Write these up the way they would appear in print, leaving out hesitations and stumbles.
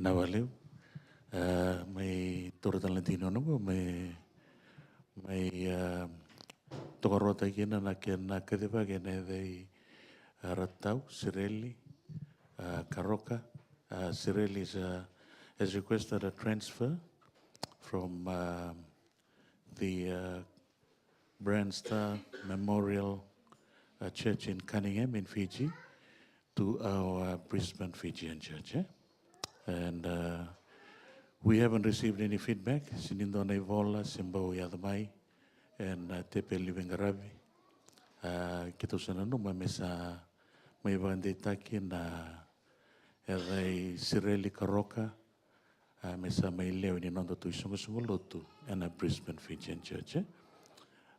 Nawaliw, may turutan latino no may tokorota kina na kena kadiba kena dei ratau Sireli Karoka. Sireli has requested a transfer from the Brand Star Memorial Church in Cunningham in Fiji to our Brisbane Fijian Church. And we haven't received any feedback. Sinindo na ivola, simbao yadamai, and tepe living arabi. Kito sana no mamesa may Vidacak na eday Sireli Karoka, mesa may leo ni nondo tu sungulotu and a Brisbane Fijian Church.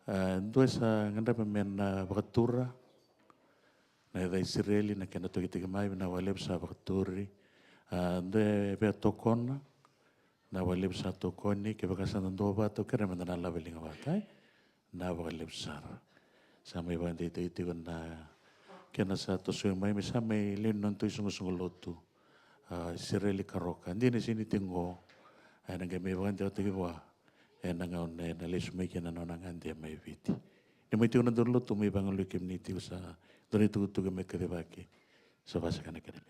Dua sa nganda pamen bakatura na eday Sireli na kena tokitigmai na waleb sa bakaturi. De be tokona na walib sa tokoni ke bakasan ndo ba to kere mena la belinga batai na walib sar sa mai bande te na kena sa to so mai me sa mai len non to sungu lotu Sireli Karoka ndi ne sini tingo ana ge me bande to ke wa ena ngaon na lesu me kena non ngande mai viti ne mai tu na do lotu mai bangalu ke ni ti sa do ni tu ke me ke ba ke so va sa kana ke le.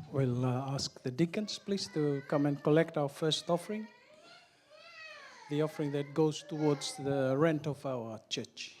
We'll ask the deacons, please, to come and collect our first offering, the offering that goes towards the rent of our church.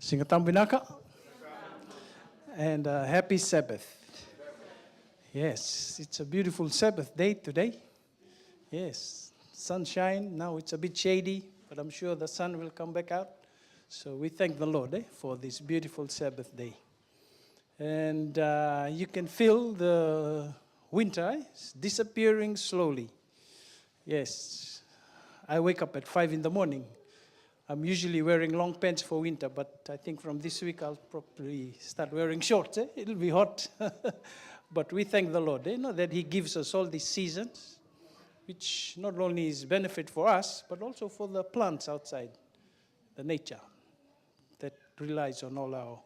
Singatang Binaka. And happy Sabbath. Yes, it's a beautiful Sabbath day today. Yes, sunshine. Now it's a bit shady, but I'm sure the sun will come back out. So we thank the Lord for this beautiful Sabbath day. And you can feel the winter is disappearing slowly. Yes, I wake up at 5 in the morning. I'm usually wearing long pants for winter, but I think from this week I'll probably start wearing shorts. It'll be hot. But we thank the Lord that He gives us all these seasons, which not only is benefit for us, but also for the plants outside, the nature that relies on all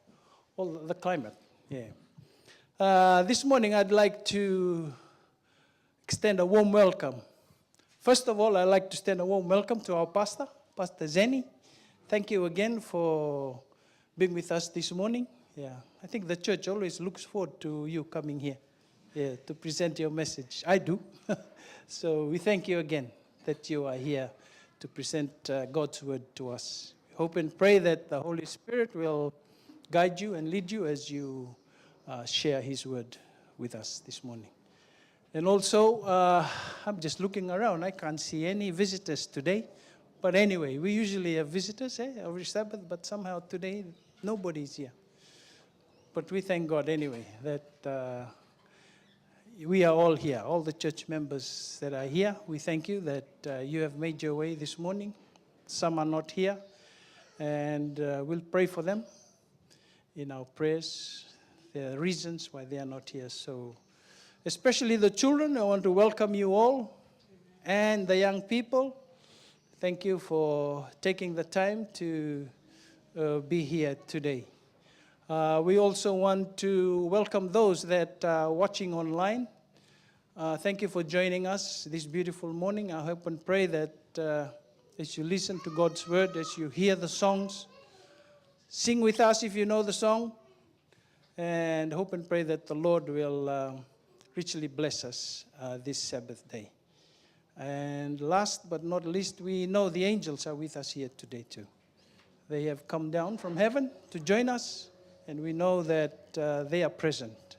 the climate. Yeah. This morning I'd like to extend a warm welcome. First of all, I'd like to extend a warm welcome to our pastor, Pastor Zeny. Thank you again for being with us this morning. Yeah, I think the church always looks forward to you coming here, to present your message. I do. So we thank you again that you are here to present God's word to us. We hope and pray that the Holy Spirit will guide you and lead you as you share His word with us this morning. And also, I'm just looking around. I can't see any visitors today. But anyway, we usually have visitors every Sabbath, but somehow today nobody's here. But we thank God anyway that we are all here, all the church members that are here. We thank you that you have made your way this morning. Some are not here, and we'll pray for them in our prayers. There are reasons why they are not here. So, especially the children, I want to welcome you all, and the young people. Thank you for taking the time to be here today. We also want to welcome those that are watching online. Thank you for joining us this beautiful morning. I hope and pray that as you listen to God's word, as you hear the songs, sing with us if you know the song, and hope and pray that the Lord will richly bless us this Sabbath day. And last but not least, we know the angels are with us here today too. They have come down from heaven to join us, and we know that they are present.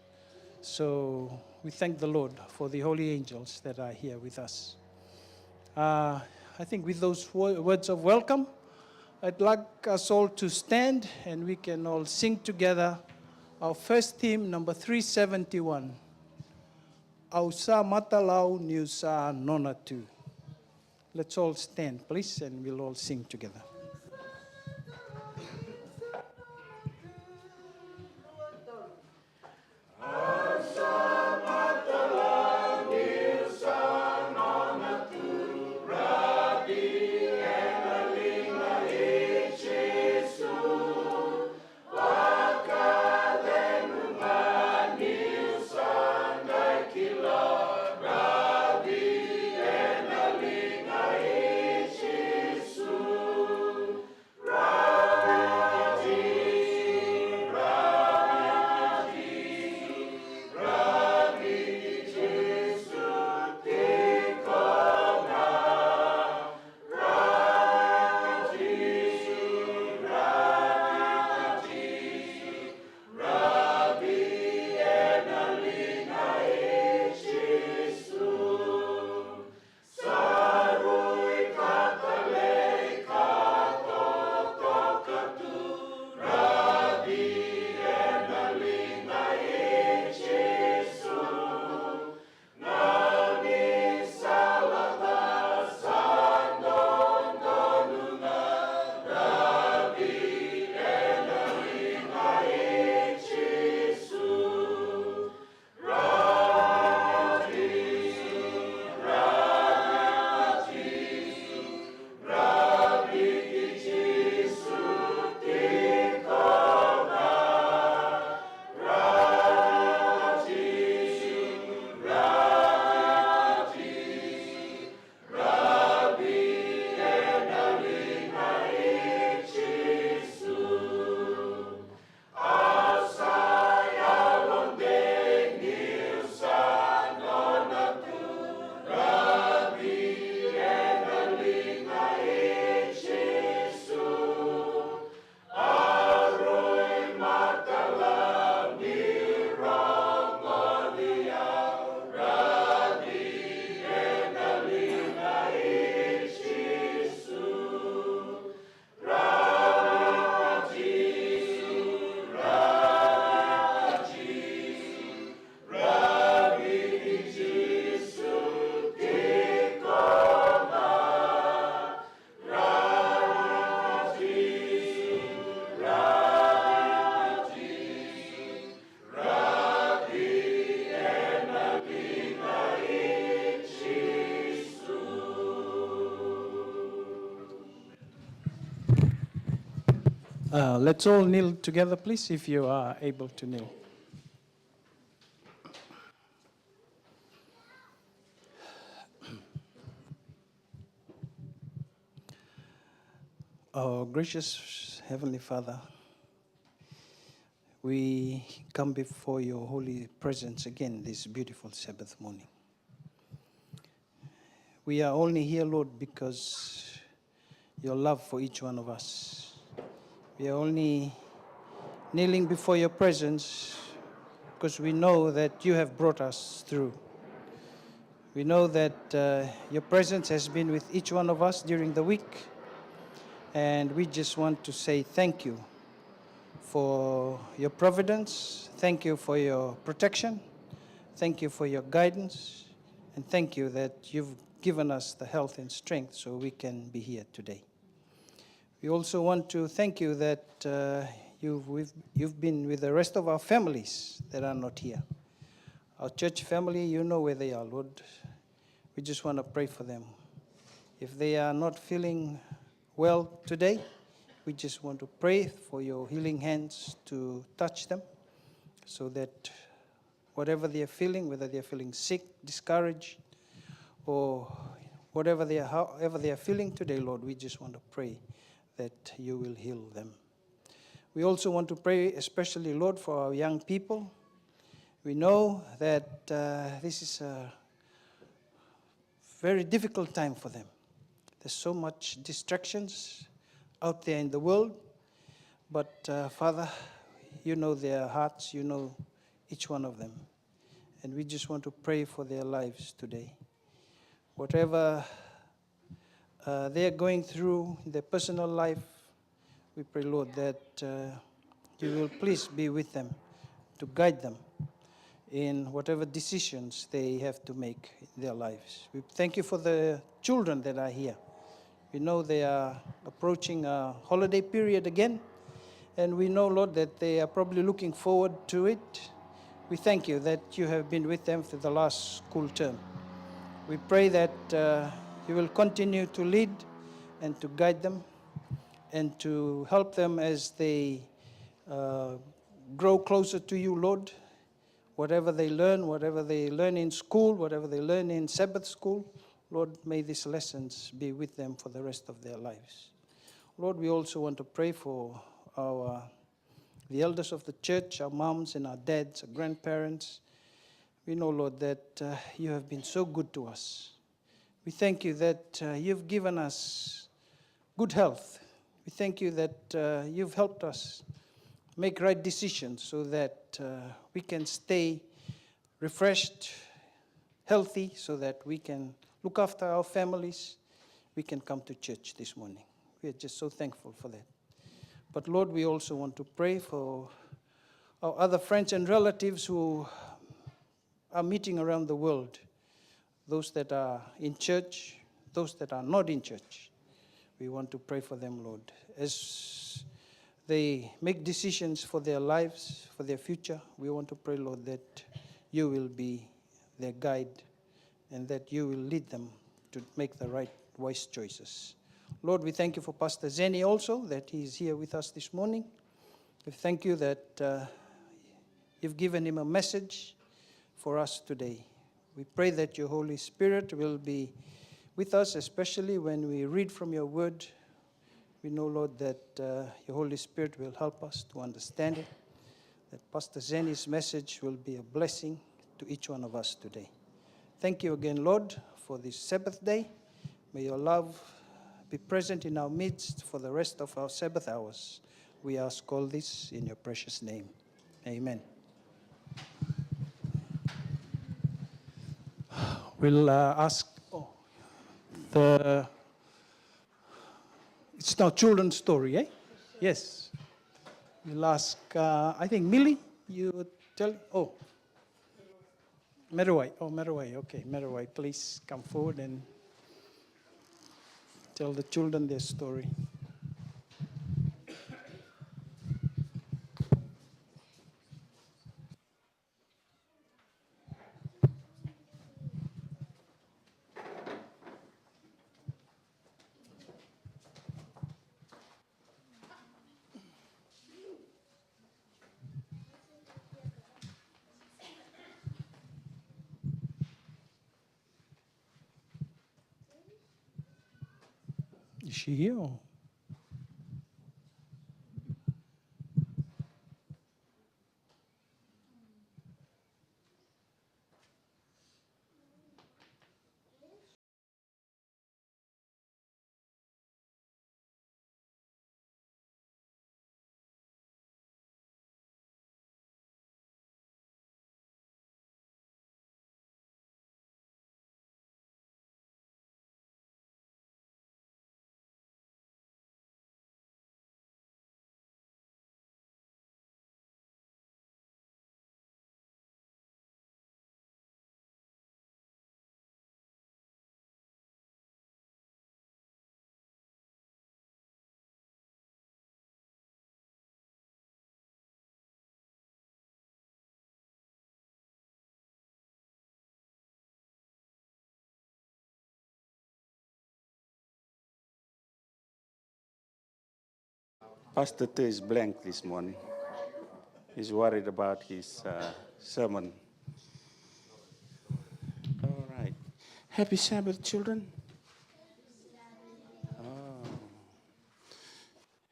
So we thank the Lord for the holy angels that are here with us. I think with those words of welcome, I'd like us all to stand, and we can all sing together our first hymn, number 371. Ausa matalau niusa nonatu. Let's all stand, please, and we'll all sing together. Rabi and Alinga Ichisu. Let's all kneel together, please, if you are able to kneel. Our gracious Heavenly Father, we come before your holy presence again this beautiful Sabbath morning. We are only here, Lord, because your love for each one of us. We are only kneeling before your presence because we know that you have brought us through. We know that your presence has been with each one of us during the week, and we just want to say thank you for your providence, thank you for your protection, thank you for your guidance, and thank you that you've given us the health and strength so we can be here today. We also want to thank you that you've been with the rest of our families that are not here. Our church family, you know where they are, Lord. We just want to pray for them. If they are not feeling well today, we just want to pray for your healing hands to touch them so that whatever they are feeling, whether they are feeling sick, discouraged, or however they are feeling today, Lord, we just want to pray that you will heal them. We also want to pray especially, Lord, for our young people. We know that this is a very difficult time for them. There's so much distractions out there in the world, but Father, you know their hearts, you know each one of them, and we just want to pray for their lives today. Whatever they're going through in their personal life, we pray, Lord, that you will please be with them to guide them in whatever decisions they have to make in their lives. We thank you for the children that are here. We know they are approaching a holiday period again, and we know, Lord, that they are probably looking forward to it. We thank you that you have been with them through the last school term. We pray that you will continue to lead and to guide them and to help them as they grow closer to you, Lord. Whatever they learn in school, whatever they learn in Sabbath school, Lord, may these lessons be with them for the rest of their lives. Lord, we also want to pray for the elders of the church, our moms and our dads, our grandparents. We know, Lord, that you have been so good to us. We thank you that you've given us good health. We thank you that you've helped us make right decisions so that we can stay refreshed, healthy, so that we can look after our families. We can come to church this morning. We are just so thankful for that. But Lord, we also want to pray for our other friends and relatives who are meeting around the world, those that are in church, those that are not in church. We want to pray for them, Lord, as they make decisions for their lives, for their future. We want to pray, Lord, that you will be their guide and that you will lead them to make the right, wise choices. Lord, we thank you for Pastor Zeny also, that he is here with us this morning. We thank you that you've given him a message for us today. We pray that your Holy Spirit will be with us, especially when we read from your word. We know, Lord, that your Holy Spirit will help us to understand it, that Pastor Zeny's message will be a blessing to each one of us today. Thank you again, Lord, for this Sabbath day. May your love be present in our midst for the rest of our Sabbath hours. We ask all this in your precious name. Amen. We'll ask it's now children's story, eh? Yes. We'll ask, I think, Millie, you tell, Meruai. Oh, Meruai, okay. Meruai, please come forward and tell the children their story. Is she here? Or? Pastor T is blank this morning. He's worried about his sermon. All right. Happy Sabbath, children. Oh.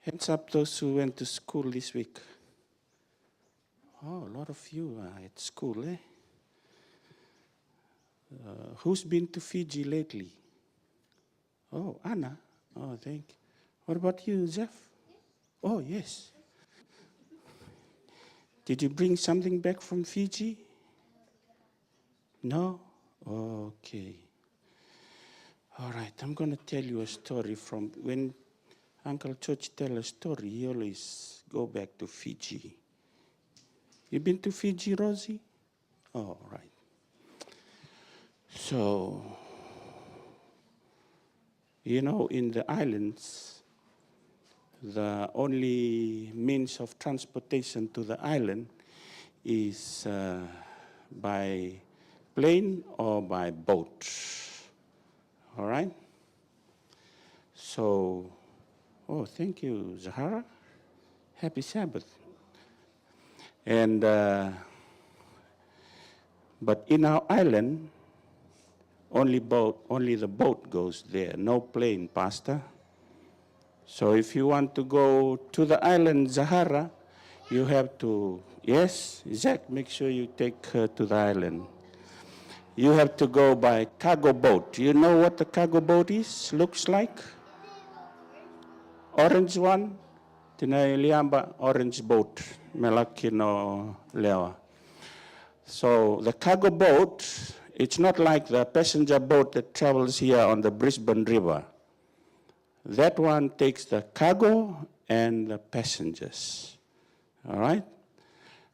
Hands up those who went to school this week. Oh, a lot of you are at school, eh? Who's been to Fiji lately? Oh, Anna. Oh, thank you. What about you, Jeff? Oh, yes. Did you bring something back from Fiji? No? Okay. All right, I'm going to tell you a story from when Uncle Church tells a story, he always go back to Fiji. You been to Fiji, Rosie? Oh, all right. So, you know, in the islands, the only means of transportation to the island is by plane or by boat. All right? So, oh, thank you, Zahara. Happy Sabbath. And, but in our island, only the boat goes there, no plane, Pastor. So if you want to go to the island, Zahara, you have to, yes, Zach, make sure you take her to the island. You have to go by cargo boat. You know what the cargo boat is, looks like? Orange one? Tinayliamba orange boat, melakino lewa. So the cargo boat, it's not like the passenger boat that travels here on the Brisbane River. That one takes the cargo and the passengers, all right?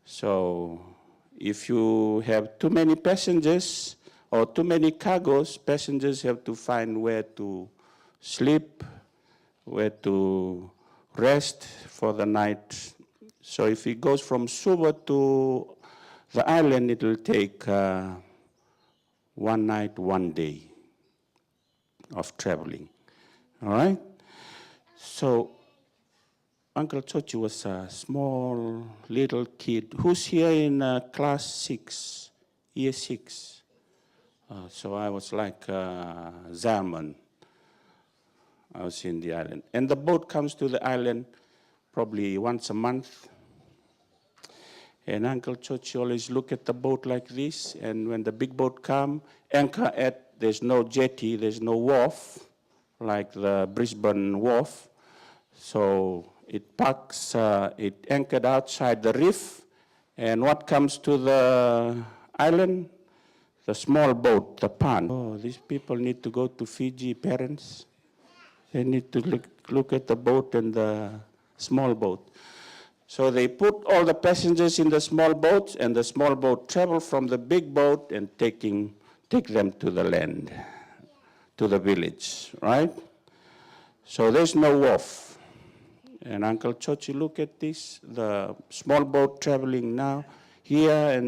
So if you have too many passengers or too many cargoes, passengers have to find where to sleep, where to rest for the night. So if it goes from Suva to the island, it will take 1 night, 1 day of traveling, all right? So Uncle Chochi was a small little kid. Who's here in class 6, year 6? So I was like Zaman. I was in the island. And the boat comes to the island probably once a month. And Uncle Chochi always look at the boat like this, and when the big boat come, anchor at, there's no jetty, there's no wharf, like the Brisbane wharf. So it parks, it anchored outside the reef, and what comes to the island? The small boat, the pan. Oh, these people need to go to Fiji, parents. They need to look at the boat and the small boat. So they put all the passengers in the small boats, and the small boat travel from the big boat and take them to the land, to the village, right? So there's no wharf. And Uncle Chochi, look at this, the small boat traveling now here,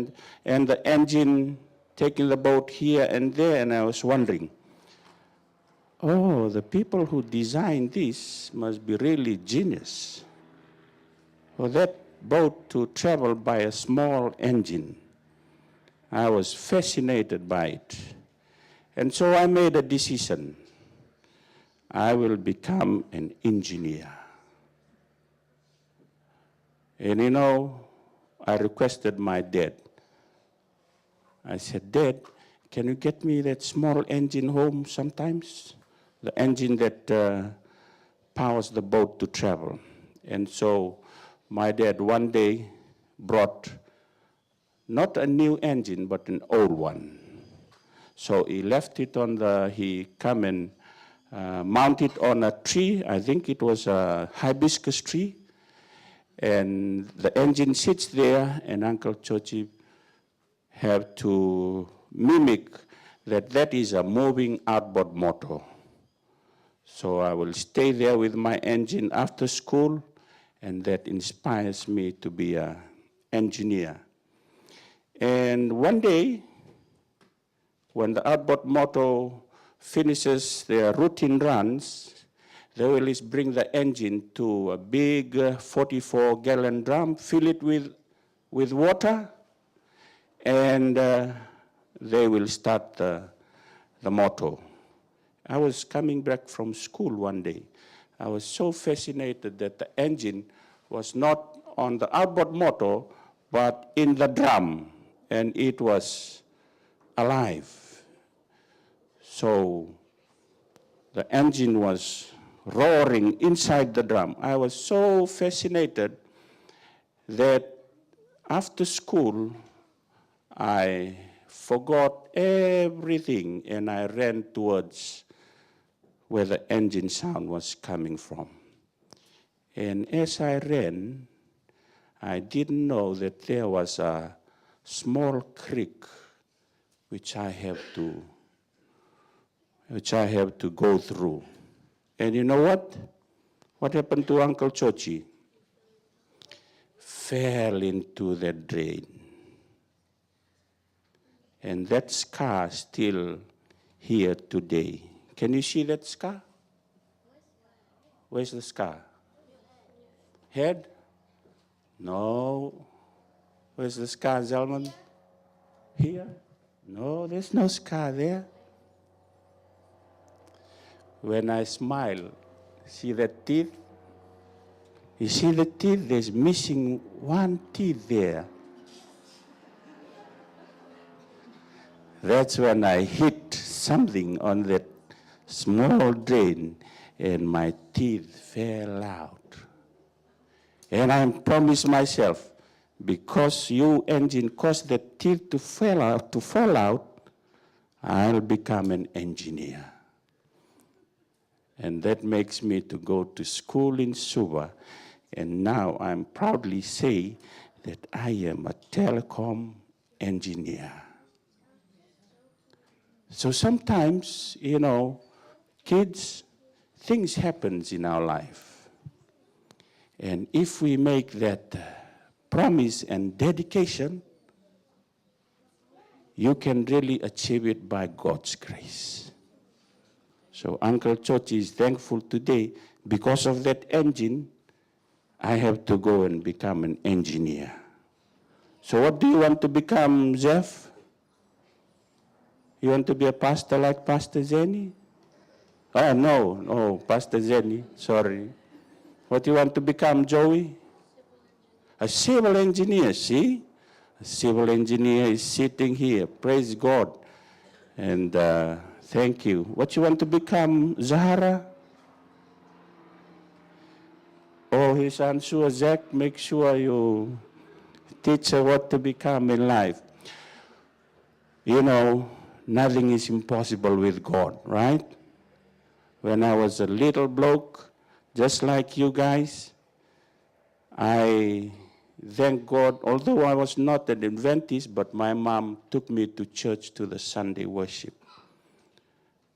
and the engine taking the boat here and there, and I was wondering, oh, the people who designed this must be really genius. For that boat to travel by a small engine. I was fascinated by it. And so I made a decision. I will become an engineer. And you know, I requested my dad. I said, Dad, can you get me that small engine home sometimes? The engine that powers the boat to travel. And so my dad one day brought not a new engine, but an old one. So he left it on he come and mount it on a tree. I think it was a hibiscus tree. And the engine sits there, and Uncle Chochi have to mimic that is a moving outboard motor. So I will stay there with my engine after school, and that inspires me to be an engineer. And one day, when the outboard motor finishes their routine runs, they will bring the engine to a big 44-gallon drum, fill it with water, and they will start the motor. I was coming back from school one day. I was so fascinated that the engine was not on the outboard motor, but in the drum, and it was alive. So the engine was roaring inside the drum. I was so fascinated that after school, I forgot everything and I ran towards where the engine sound was coming from. And as I ran, I didn't know that there was a small creek which I have to go through. And you know what? What happened to Uncle Chochi? Fell into the drain. And that scar still here today. Can you see that scar? Where's the scar? Head? No. Where's the scar, Zalman? Here? No, there's no scar there. When I smile, see the teeth? You see the teeth? There's missing one teeth there. That's when I hit something on that small drain and my teeth fell out. And I promised myself, because you engine caused the teeth to fall out, I'll become an engineer. And that makes me to go to school in Suva. And now I'm proudly say that I am a telecom engineer. So sometimes, you know, kids, things happen in our life. And if we make that promise and dedication, you can really achieve it by God's grace. So Uncle Chochi is thankful today. Because of that engine, I have to go and become an engineer. So what do you want to become, Jeff? You want to be a pastor like Pastor Zeny? Oh, no, Pastor Zeny, sorry. What do you want to become, Joey? A civil engineer, see? A civil engineer is sitting here, praise God. And thank you. What you want to become, Zahara? Oh, his answer, Zach, make sure you teach her what to become in life. You know, nothing is impossible with God, right? When I was a little bloke, just like you guys, I thank God, although I was not an Adventist, but my mom took me to church to the Sunday worship.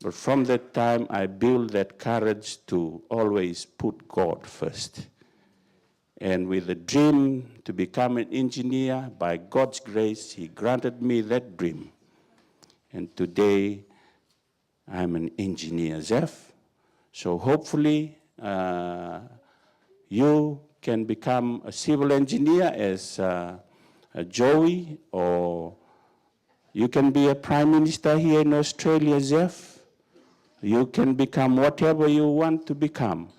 But from that time, I built that courage to always put God first. And with the dream to become an engineer, by God's grace, He granted me that dream. And today, I'm an engineer, Zeph. So hopefully, you can become a civil engineer as a Joey, or you can be a prime minister here in Australia, Zeph. You can become whatever you want to become.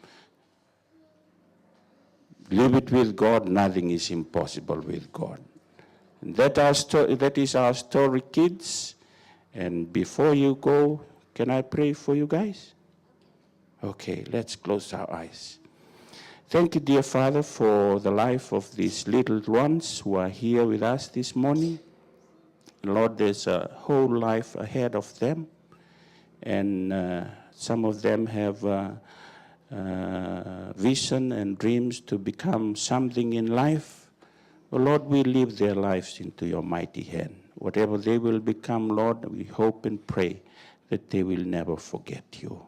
Leave it with God. Nothing is impossible with God. And that is our story, kids. And before you go, can I pray for you guys? Okay, let's close our eyes. Thank you, dear Father, for the life of these little ones who are here with us this morning. Lord, there's a whole life ahead of them. And some of them have vision and dreams to become something in life. Oh, Lord, we leave their lives into your mighty hand. Whatever they will become, Lord, we hope and pray that they will never forget you.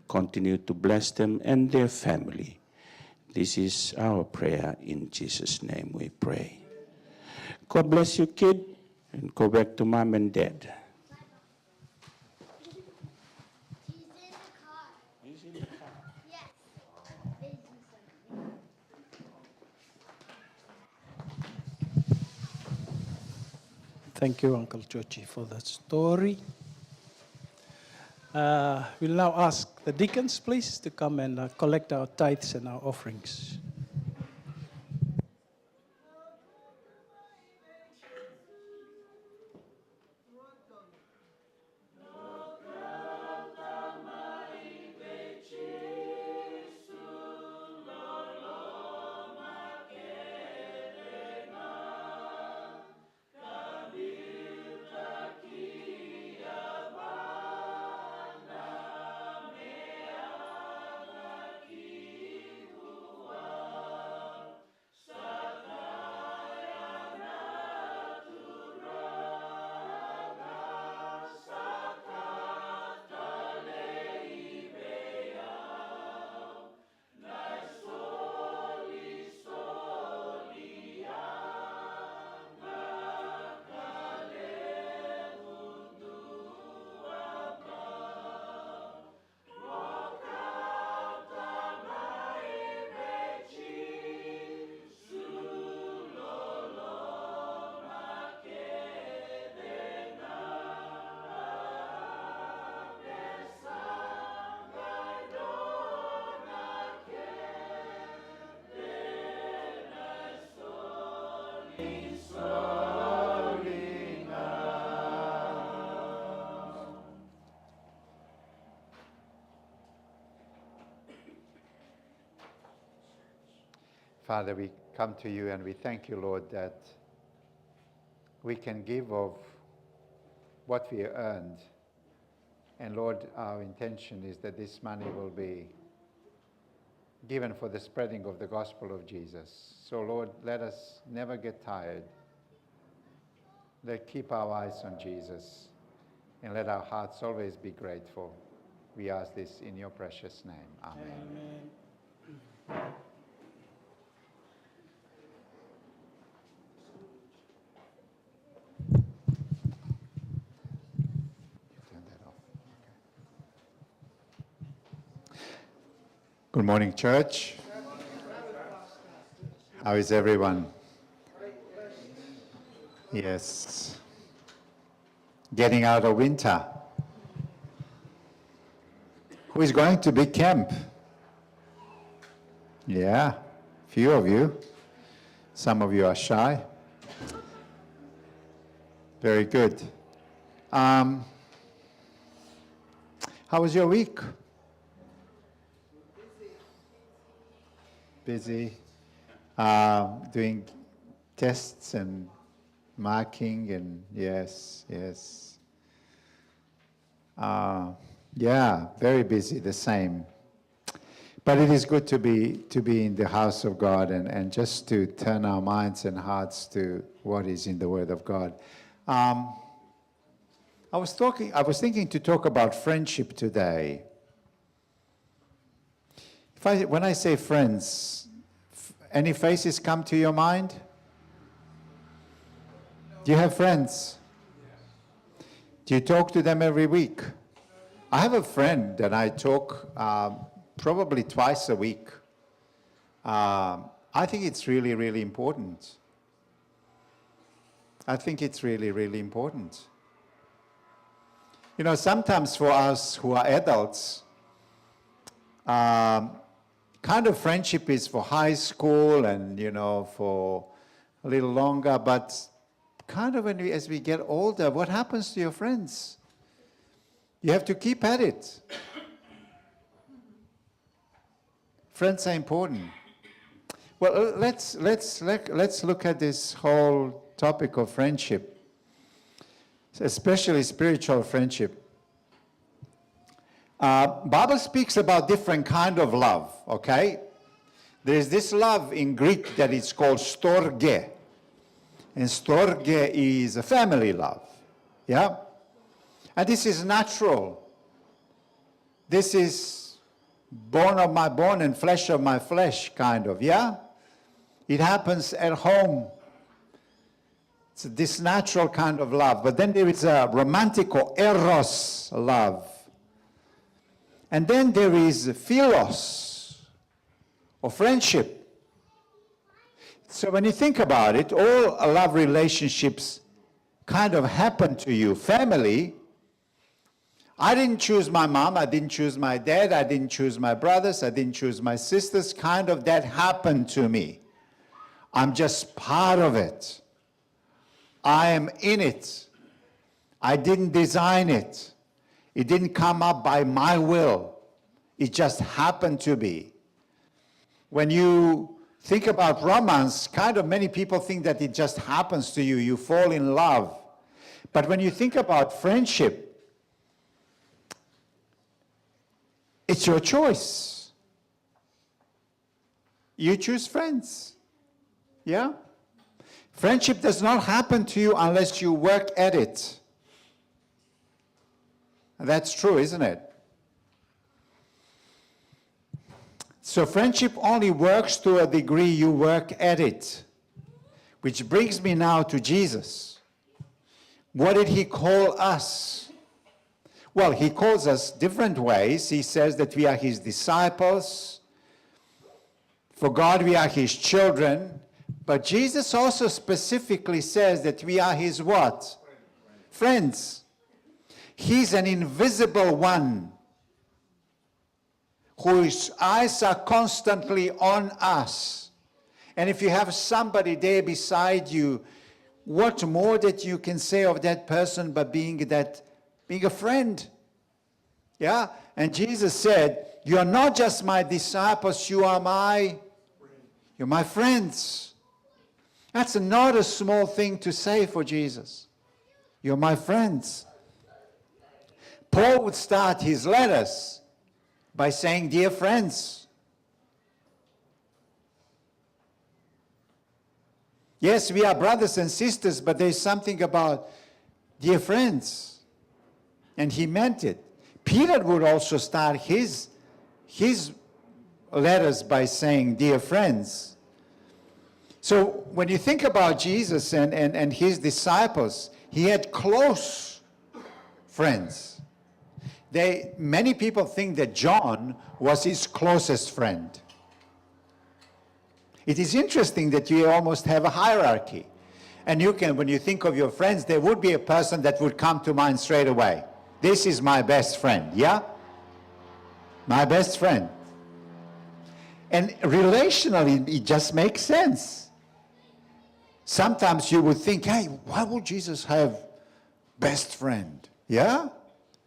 Continue to bless them and their family. This is our prayer. In Jesus' name we pray. God bless you, kid, and go back to mom and dad. Thank you, Uncle Chochi, for that story. We'll now ask the deacons, please, to come and collect our tithes and our offerings. Father, we come to you and we thank you, Lord, that we can give of what we earned. And Lord, our intention is that this money will be given for the spreading of the gospel of Jesus. So Lord, let us never get tired. Let keep our eyes on Jesus and let our hearts always be grateful. We ask this in your precious name. Amen. Amen. Turn that off. Okay. Good morning, church. How is everyone? Yes. Getting out of winter. Who is going to big camp? Yeah, few of you. Some of you are shy. Very good. How was your week? Busy. Doing tests and marking and yes. Yeah, very busy, the same. But it is good to be in the house of God and just to turn our minds and hearts to what is in the Word of God. I was thinking to talk about friendship today. When I say friends, any faces come to your mind? Do you have friends? Do you talk to them every week? I have a friend that I talk probably twice a week. I think it's really, really important. You know, sometimes for us who are adults, kind of friendship is for high school and, you know, for a little longer, but kind of as we get older, what happens to your friends? You have to keep at it. Friends are important. Well, let's look at this whole topic of friendship, especially spiritual friendship. Bible speaks about different kind of love, okay? There's this love in Greek that is called storge. And storge is a family love, yeah? And this is natural. This is bone of my bone and flesh of my flesh, kind of, yeah? It happens at home. It's this natural kind of love. But then there is a romantic or eros love. And then there is philos, or friendship. So when you think about it, all love relationships kind of happen to you. Family, I didn't choose my mom, I didn't choose my dad, I didn't choose my brothers, I didn't choose my sisters. Kind of that happened to me. I'm just part of it. I am in it. I didn't design it. It didn't come up by my will. It just happened to be. When you think about romance, kind of many people think that it just happens to you. You fall in love. But when you think about friendship, it's your choice. You choose friends. Yeah? Friendship does not happen to you unless you work at it. That's true, isn't it? So friendship only works to a degree you work at it. Which brings me now to Jesus. What did he call us? Well, he calls us different ways. He says that we are his disciples. For God, we are his children. But Jesus also specifically says that we are his what? Friends. He's an invisible one whose eyes are constantly on us. And if you have somebody there beside you, what more that you can say of that person but being a friend? Yeah? And Jesus said, you're not just my disciples, you're my friends. That's not a small thing to say for Jesus. You're my friends. Paul would start his letters by saying, dear friends. Yes, we are brothers and sisters, but there's something about dear friends. And he meant it. Peter would also start his letters by saying, dear friends. So when you think about Jesus and his disciples, he had close friends. Many people think that John was his closest friend. It is interesting that you almost have a hierarchy. And when you think of your friends, there would be a person that would come to mind straight away. This is my best friend, yeah? My best friend. And relationally, it just makes sense. Sometimes you would think, hey, why would Jesus have best friend? Yeah?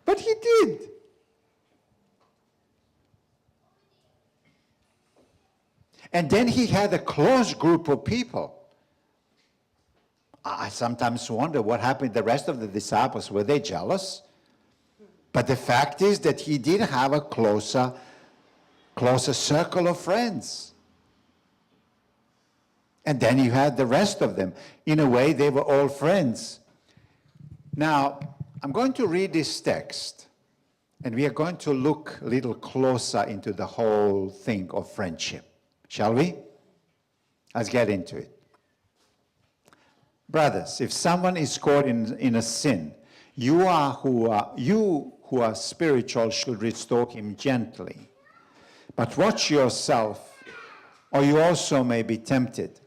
But he did. And then he had a close group of people. I sometimes wonder what happened to the rest of the disciples. Were they jealous? But the fact is that he did have a closer circle of friends. And then you had the rest of them. In a way, they were all friends. Now, I'm going to read this text, and we are going to look a little closer into the whole thing of friendship. Shall we? Let's get into it. Brothers, if someone is caught in a sin, you who are spiritual should restore him gently. But watch yourself, or you also may be tempted.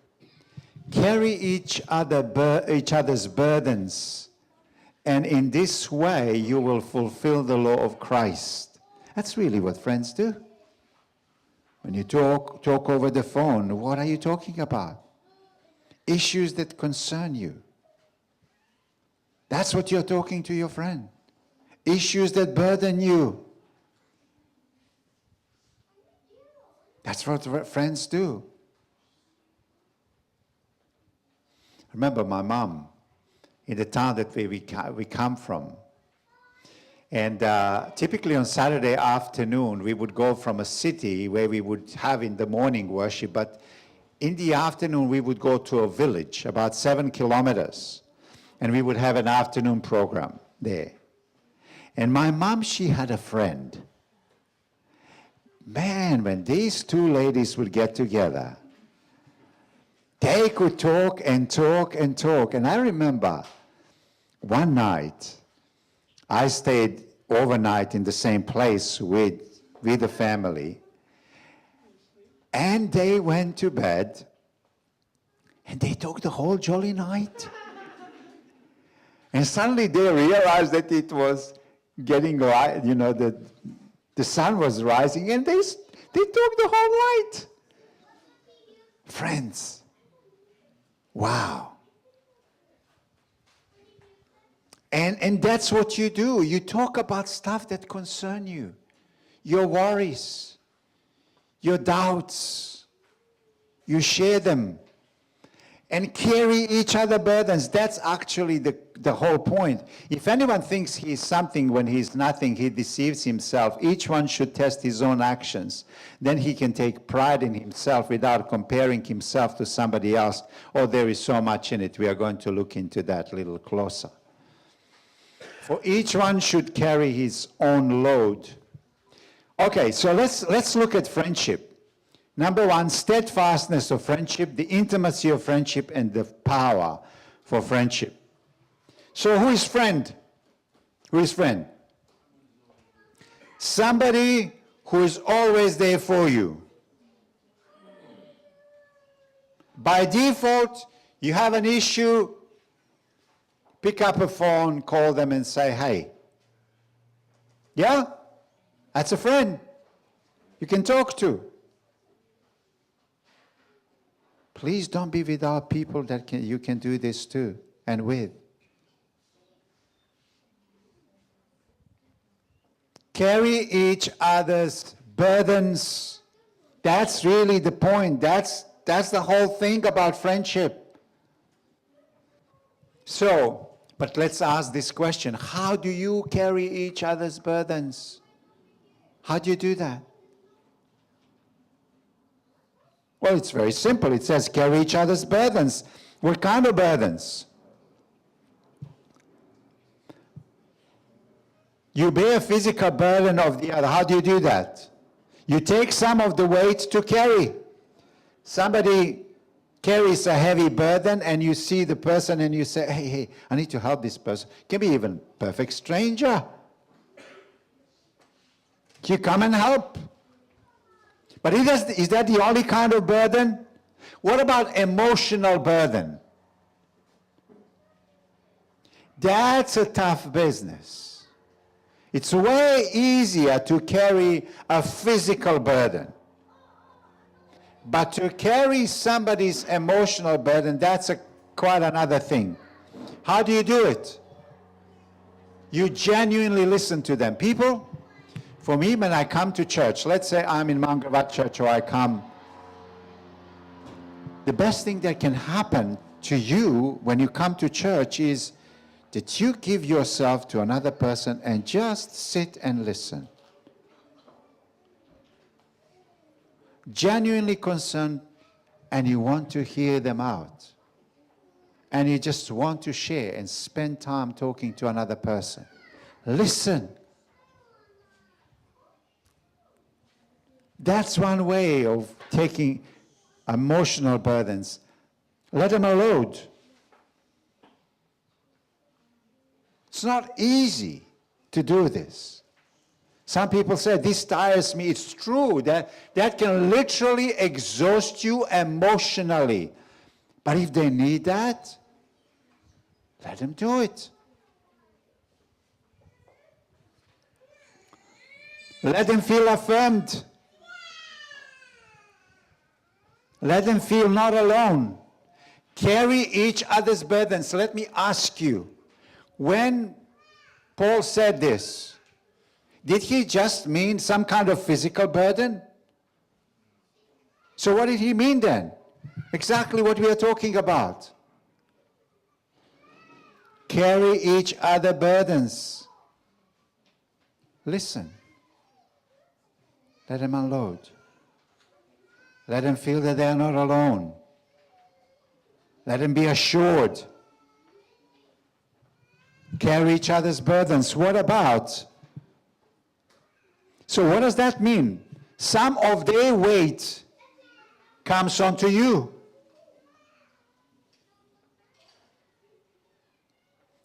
Carry each other's burdens, And in this way, you will fulfill the law of Christ. That's really what friends do. When you talk over the phone, what are you talking about? Issues that concern you. That's what you're talking to your friend. Issues that burden you. That's what friends do. Remember my mom, in the town that we come from. And typically on Saturday afternoon, we would go from a city where we would have in the morning worship, but in the afternoon, we would go to a village, about 7 kilometers, and we would have an afternoon program there. And my mom, she had a friend. Man, when these two ladies would get together, they could talk and talk and talk. And I remember one night, I stayed overnight in the same place with the family. And they went to bed. And they talked the whole jolly night. And suddenly they realized that it was getting light, you know, the sun was rising. And they talked the whole night. Friends. Wow. And that's what you do. You talk about stuff that concern you. Your worries. Your doubts. You share them. And carry each other burdens. That's actually the whole point. If anyone thinks he's something when he's nothing, he deceives himself. Each one should test his own actions. Then he can take pride in himself without comparing himself to somebody else. Oh, there is so much in it. We are going to look into that a little closer. For each one should carry his own load. Okay, so let's look at friendship. Number one, steadfastness of friendship, the intimacy of friendship, and the power for friendship. So who is friend? Who is friend? Somebody who is always there for you. By default, you have an issue, pick up a phone, call them and say, hey. Yeah? That's a friend you can talk to. Please don't be without people that you can do this to and with. Carry each other's burdens. That's really the point. That's the whole thing about friendship. So, but let's ask this question. How do you carry each other's burdens? How do you do that? Well, it's very simple. It says carry each other's burdens. What kind of burdens? You bear a physical burden of the other. How do you do that? You take some of the weight to carry. Somebody carries a heavy burden and you see the person and you say, hey, I need to help this person. It can be even a perfect stranger. You come and help. But is that the only kind of burden? What about emotional burden? That's a tough business. It's way easier to carry a physical burden. But to carry somebody's emotional burden, that's quite another thing. How do you do it? You genuinely listen to them. People, for me, when I come to church, let's say I'm in Mangavat Church or I come, the best thing that can happen to you when you come to church is that you give yourself to another person and just sit and listen. Genuinely concerned, and you want to hear them out. And you just want to share and spend time talking to another person. Listen. That's one way of taking emotional burdens. Let them unload. It's not easy to do this. Some people say, this tires me. It's true. That can literally exhaust you emotionally. But if they need that, let them do it. Let them feel affirmed. Let them feel not alone. Carry each other's burdens. Let me ask you, when Paul said this, did he just mean some kind of physical burden? So what did he mean then? Exactly what we are talking about. Carry each other burdens. Listen. Let them unload. Let them feel that they are not alone. Let them be assured. Carry each other's burdens. What about? So what does that mean? Some of their weight comes onto you.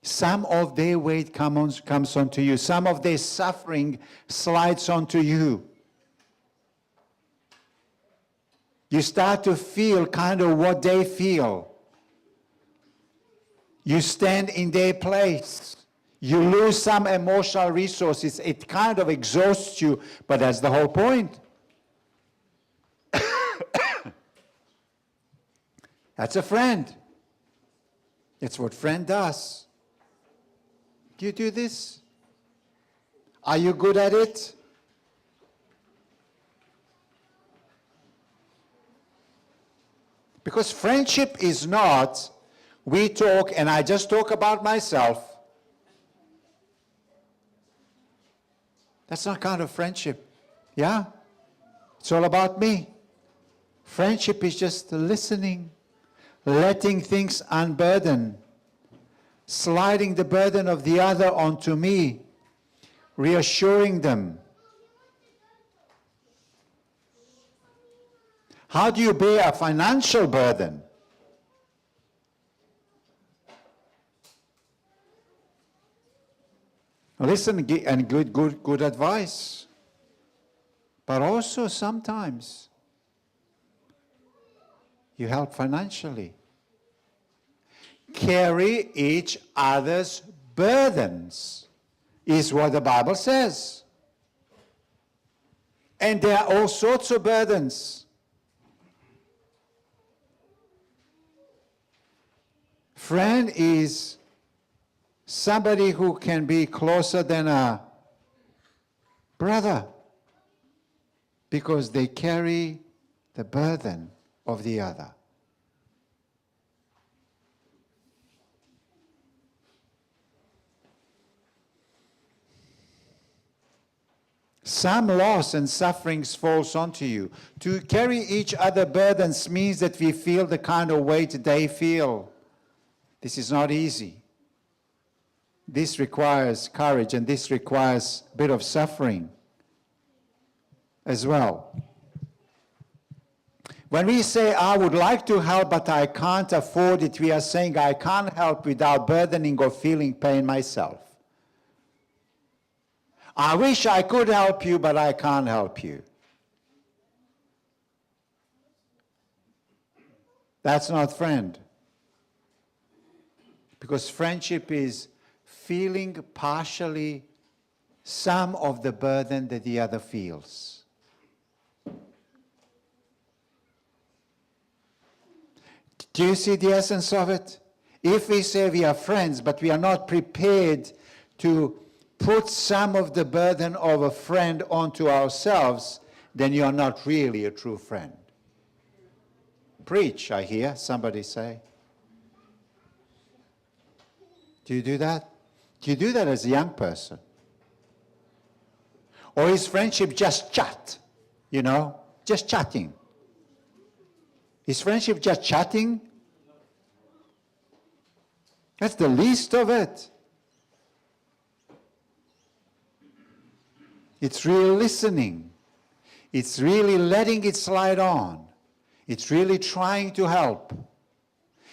Some of their weight comes onto you. Some of their suffering slides onto you. You start to feel kind of what they feel. You stand in their place. You lose some emotional resources. It kind of exhausts you, but that's the whole point. That's a friend. It's what friend does. Do you do this? Are you good at it? Because friendship is not, we talk and I just talk about myself. That's not kind of friendship. Yeah? It's all about me. Friendship is just listening, letting things unburden, sliding the burden of the other onto me, reassuring them. How do you bear a financial burden? Listen and good advice. But also sometimes you help financially. Carry each other's burdens is what the Bible says. And there are all sorts of burdens. Friend is somebody who can be closer than a brother because they carry the burden of the other. Some loss and sufferings falls onto you. To carry each other burdens means that we feel the kind of weight they feel. This is not easy. This requires courage and this requires a bit of suffering as well. When we say, I would like to help but I can't afford it, we are saying I can't help without burdening or feeling pain myself. I wish I could help you but I can't help you. That's not friend. Because friendship is feeling partially some of the burden that the other feels. Do you see the essence of it? If we say we are friends, but we are not prepared to put some of the burden of a friend onto ourselves, then you are not really a true friend. Preach, I hear somebody say. Do you do that? Do you do that as a young person? Or is friendship just chat? You know, just chatting? Is friendship just chatting? That's the least of it. It's really listening. It's really letting it slide on. It's really trying to help.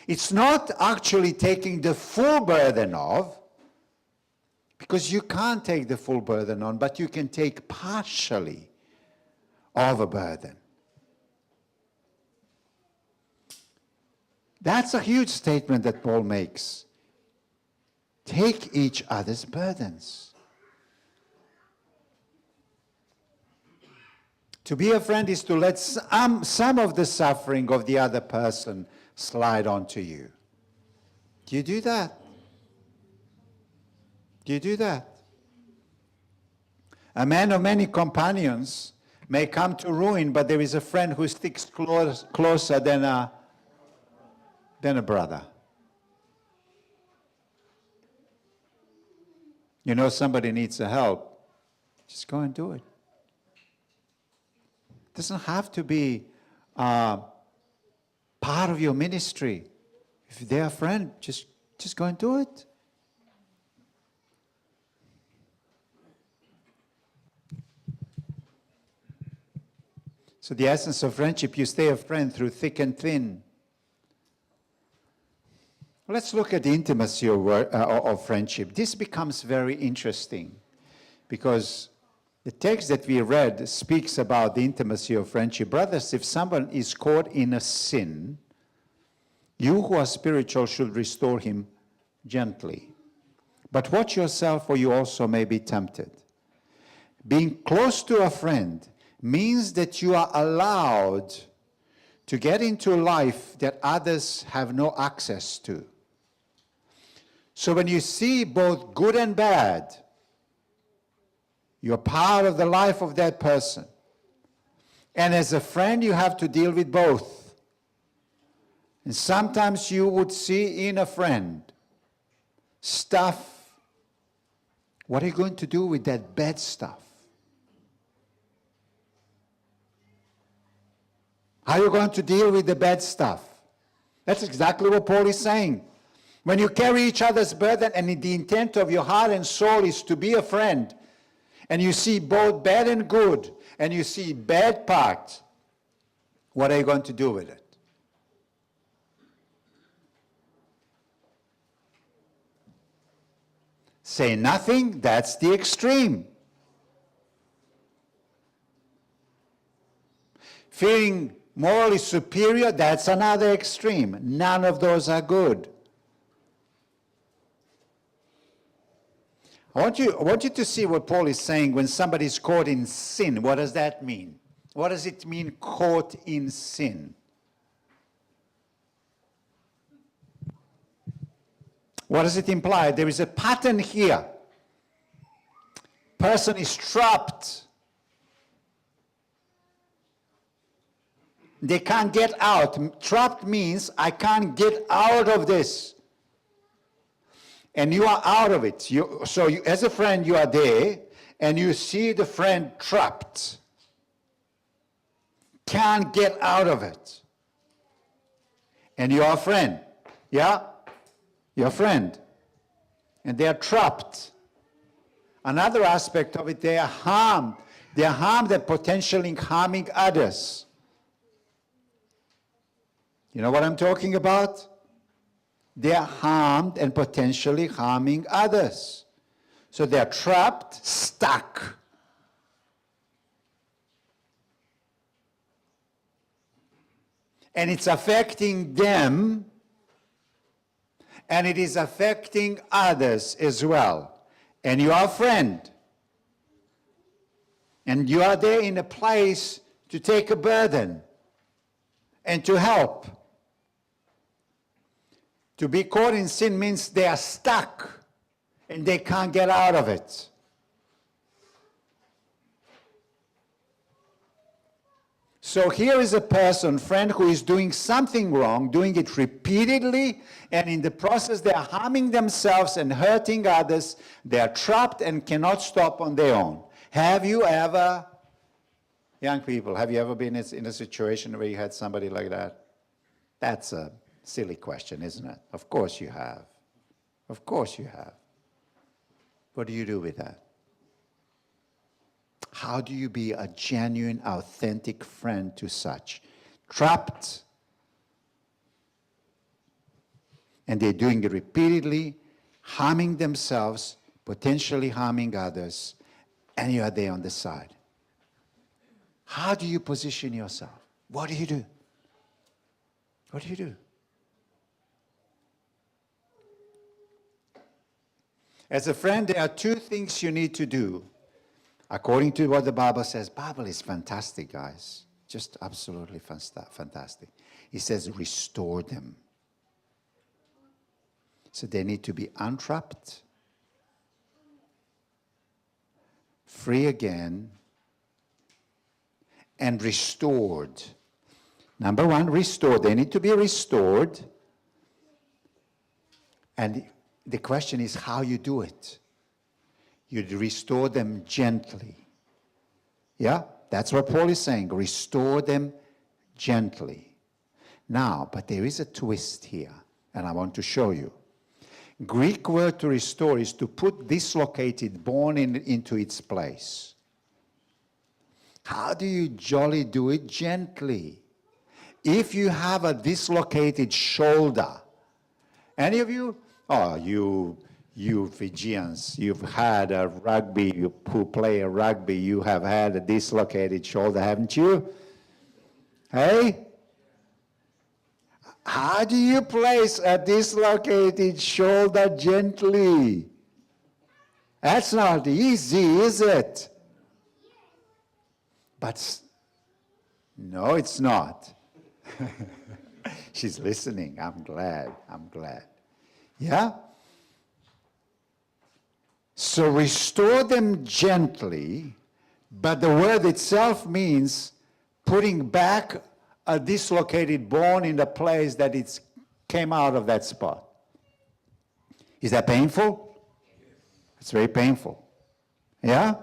It's not actually taking the full burden of, because you can't take the full burden on, but you can take partially of a burden. That's a huge statement that Paul makes. Take each other's burdens. To be a friend is to let some of the suffering of the other person slide onto you. Do you do that? Do you do that? A man of many companions may come to ruin, but there is a friend who sticks closer than a brother. You know somebody needs a help, just go and do it. It doesn't have to be part of your ministry. If they're a friend, just go and do it. So the essence of friendship, you stay a friend through thick and thin. Let's look at the intimacy of friendship. This becomes very interesting because the text that we read speaks about the intimacy of friendship. Brothers, if someone is caught in a sin, you who are spiritual should restore him gently. But watch yourself, or you also may be tempted. Being close to a friend means that you are allowed to get into life that others have no access to. So when you see both good and bad, you're part of the life of that person. And as a friend, you have to deal with both. And sometimes you would see in a friend stuff. What are you going to do with that bad stuff? How are you going to deal with the bad stuff? That's exactly what Paul is saying. When you carry each other's burden and the intent of your heart and soul is to be a friend, and you see both bad and good, and you see bad parts, what are you going to do with it? Say nothing, that's the extreme. Feeling morally superior, that's another extreme. None of those are good. I want you to see what Paul is saying when somebody is caught in sin. What does that mean? What does it mean, caught in sin? What does it imply? There is a pattern here. Person is trapped. They can't get out. Trapped means I can't get out of this. And you are out of it. As a friend, you are there, and you see the friend trapped. Can't get out of it. And you are a friend. Yeah? You're a friend. And they are trapped. Another aspect of it, they are harmed. They are harmed and potentially harming others. You know what I'm talking about? They are harmed and potentially harming others. So they are trapped, stuck. And it's affecting them, and it is affecting others as well. And you are a friend. And you are there in a place to take a burden and to help. To be caught in sin means they are stuck and they can't get out of it. So here is a person, friend, who is doing something wrong, doing it repeatedly, and in the process they are harming themselves and hurting others. They are trapped and cannot stop on their own. Have you ever, young people, have you ever been in a situation where you had somebody like that? That's a silly question, isn't it? Of course you have. Of course you have. What do you do with that? How do you be a genuine, authentic friend to such? Trapped. And they're doing it repeatedly, harming themselves, potentially harming others, and you are there on the side. How do you position yourself? What do you do? What do you do? As a friend, there are two things you need to do. According to what the Bible says, Bible is fantastic, guys. Just absolutely fantastic. It says, restore them. So they need to be untrapped, free again, and restored. Number one, restored. They need to be restored. And the question is how you do it. You restore them gently. Yeah, that's what Paul is saying. Restore them gently. Now, but there is a twist here, and I want to show you. Greek word to restore is to put dislocated bone into its place. How do you jolly do it? Gently. If you have a dislocated shoulder, any of you, oh, you Fijians, you've had a rugby, who play a rugby, you have had a dislocated shoulder, haven't you? Hey? How do you place a dislocated shoulder gently? That's not easy, is it? But no, it's not. She's listening. I'm glad. Yeah? So restore them gently, but the word itself means putting back a dislocated bone in the place that it came out of that spot. Is that painful? It's very painful. Yeah?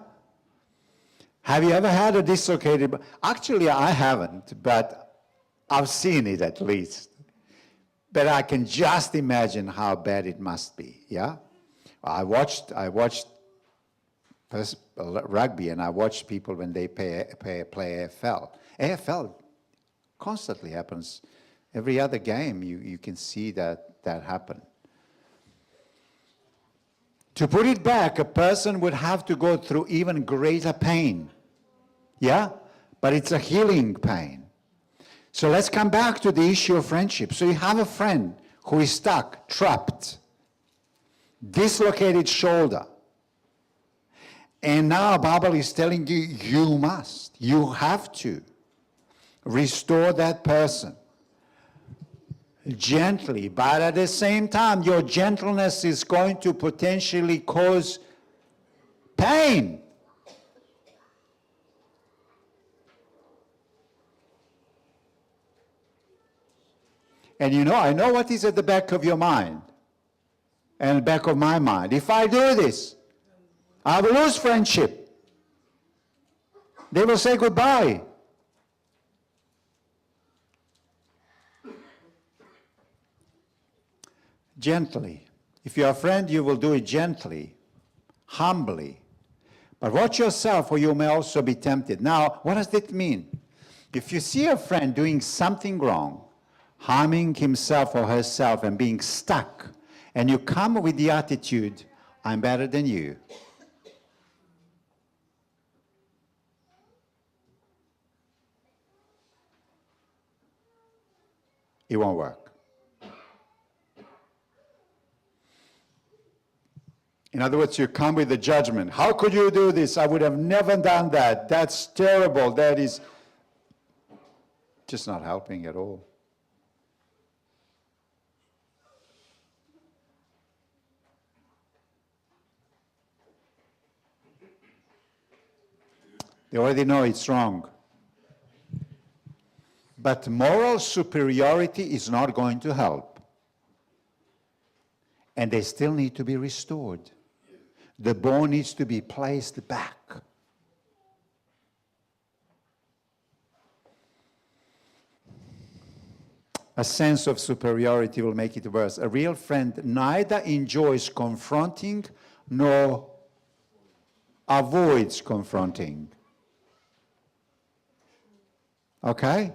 Have you ever had a dislocated bone? Actually, I haven't, but I've seen it at least. But I can just imagine how bad it must be. Yeah? I watched first rugby, and I watched people when they play AFL. AFL constantly happens. Every other game, you can see that happen. To put it back, a person would have to go through even greater pain. Yeah? But it's a healing pain. So let's come back to the issue of friendship. So you have a friend who is stuck, trapped, dislocated shoulder. And now Bible is telling you, you have to restore that person gently, but at the same time, your gentleness is going to potentially cause pain. And I know what is at the back of your mind and the back of my mind. If I do this, I will lose friendship. They will say goodbye. Gently. If you're a friend, you will do it gently, humbly. But watch yourself, or you may also be tempted. Now, what does that mean? If you see a friend doing something wrong, harming himself or herself and being stuck, and you come with the attitude, I'm better than you, it won't work. In other words, you come with the judgment. How could you do this? I would have never done that. That's terrible. That is just not helping at all. They already know it's wrong. But moral superiority is not going to help. And they still need to be restored. The bone needs to be placed back. A sense of superiority will make it worse. A real friend neither enjoys confronting nor avoids confronting. Okay?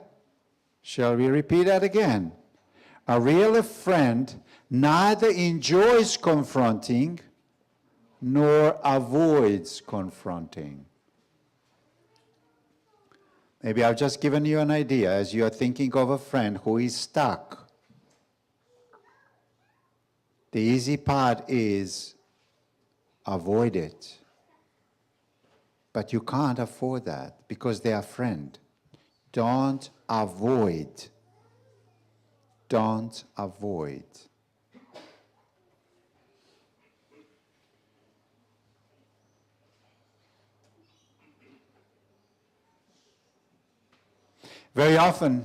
Shall we repeat that again? A real friend neither enjoys confronting nor avoids confronting. Maybe I've just given you an idea as you are thinking of a friend who is stuck. The easy part is avoid it. But you can't afford that because they are friend. Don't avoid. Don't avoid. Very often,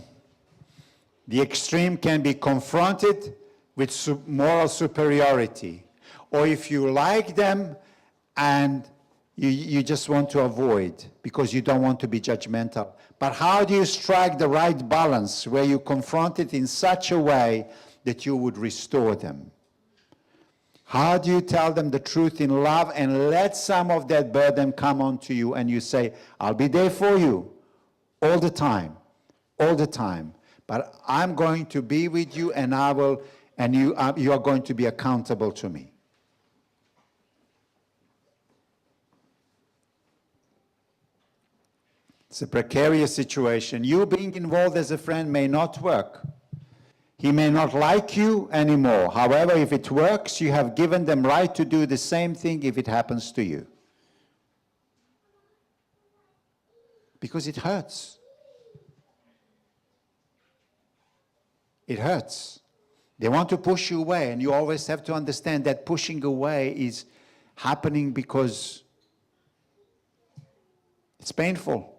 the extreme can be confronted with moral superiority. Or if you like them and you just want to avoid because you don't want to be judgmental. But how do you strike the right balance where you confront it in such a way that you would restore them? How do you tell them the truth in love and let some of that burden come onto you and you say, I'll be there for you all the time, but I'm going to be with you and you are going to be accountable to me. It's a precarious situation. You being involved as a friend may not work. He may not like you anymore. However, if it works, you have given them right to do the same thing if it happens to you. Because it hurts. It hurts. They want to push you away, and you always have to understand that pushing away is happening because it's painful.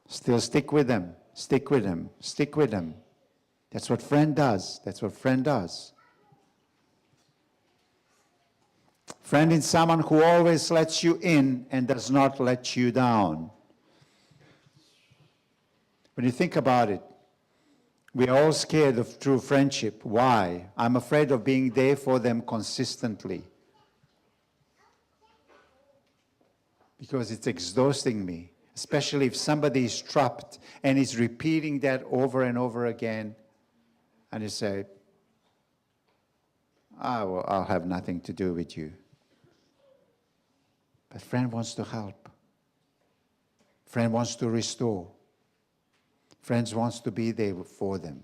Still stick with them, stick with them, stick with them. That's what friend does. That's what friend does. Friend is someone who always lets you in and does not let you down. When you think about it, we are all scared of true friendship. Why? I'm afraid of being there for them consistently. Because it's exhausting me. Especially if somebody is trapped and is repeating that over and over again, and you say, I'll have nothing to do with you. But friend wants to help. Friend wants to restore. Friends wants to be there for them.